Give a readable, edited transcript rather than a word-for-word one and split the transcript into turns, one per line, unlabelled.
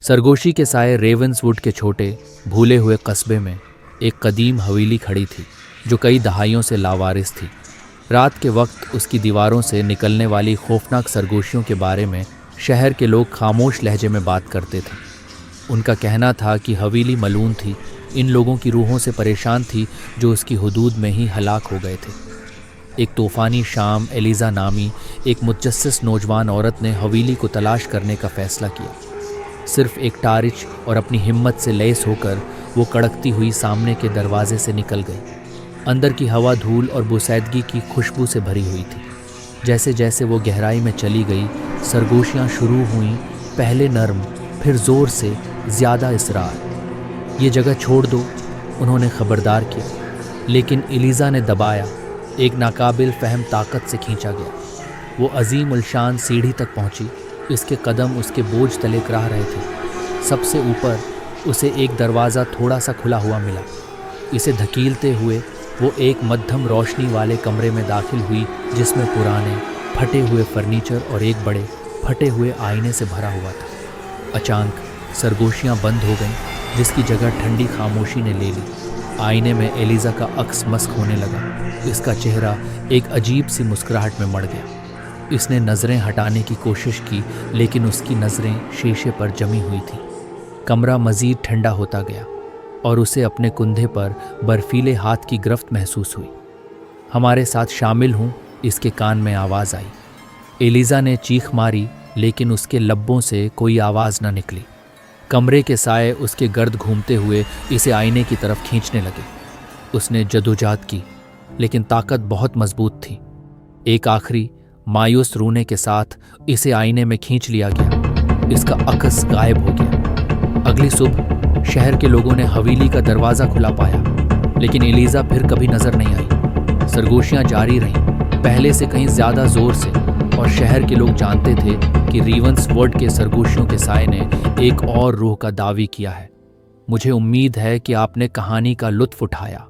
सरगोशी के साए रेवंसवुड के छोटे भूले हुए कस्बे में एक कदीम हवेली खड़ी थी जो कई दहाइयों से लावारिस थी। रात के वक्त उसकी दीवारों से निकलने वाली खौफनाक सरगोशियों के बारे में शहर के लोग खामोश लहजे में बात करते थे। उनका कहना था कि हवेली मलून थी, इन लोगों की रूहों से परेशान थी जो उसकी हुदूद में ही हलाक हो गए थे। एक तूफ़ानी शाम एलिज़ा नामी एक मुतजस्सिस नौजवान औरत ने हवेली को तलाश करने का फ़ैसला किया। सिर्फ एक टारिच और अपनी हिम्मत से लैस होकर वो कड़कती हुई सामने के दरवाजे से निकल गई। अंदर की हवा धूल और बुसैदगी की खुशबू से भरी हुई थी। जैसे जैसे वो गहराई में चली गई, सरगोशियाँ शुरू हुईं, पहले नर्म, फिर ज़ोर से, ज़्यादा इसरार। ये जगह छोड़ दो, उन्होंने खबरदार किया, लेकिन एलिज़ा ने दबाया। एक नाकाबिल फ़हम ताकत से खींचा गया। वो अजीम उलशान सीढ़ी तक पहुंची। इसके कदम उसके बोझ तले कराह रहे थे। सबसे ऊपर उसे एक दरवाज़ा थोड़ा सा खुला हुआ मिला। इसे धकीलते हुए वो एक मध्यम रोशनी वाले कमरे में दाखिल हुई जिसमें पुराने फटे हुए फर्नीचर और एक बड़े फटे हुए आईने से भरा हुआ था। अचानक सरगोशियाँ बंद हो गईं, जिसकी जगह ठंडी खामोशी ने ले ली। आईने में एलिज़ा का अक्स मस्क होने लगा। इसका चेहरा एक अजीब सी मुस्कुराहट में मड़ गया। इसने नज़रें हटाने की कोशिश की, लेकिन उसकी नज़रें शीशे पर जमी हुई थीं। कमरा मज़ीद ठंडा होता गया और उसे अपने कुंधे पर बर्फीले हाथ की गिरफ्त महसूस हुई। हमारे साथ शामिल हूँ, इसके कान में आवाज़ आई। एलिज़ा ने चीख मारी, लेकिन उसके लब्बों से कोई आवाज़ न निकली। कमरे के साए उसके गर्द घूमते हुए इसे आईने की तरफ खींचने लगे। उसने जदोजहद की, लेकिन ताकत बहुत मजबूत थी। एक आखिरी मायूस रोने के साथ इसे आईने में खींच लिया गया। इसका अक्स गायब हो गया। अगली सुबह शहर के लोगों ने हवेली का दरवाज़ा खुला पाया, लेकिन एलिज़ा फिर कभी नज़र नहीं आई। सरगोशियाँ जारी रहीं, पहले से कहीं ज़्यादा ज़ोर से, और शहर के लोग जानते थे कि रेवंसवुड के सरगोशियों के साए ने एक और रूह का दावी किया है। मुझे उम्मीद है कि आपने कहानी का लुत्फ़ उठाया।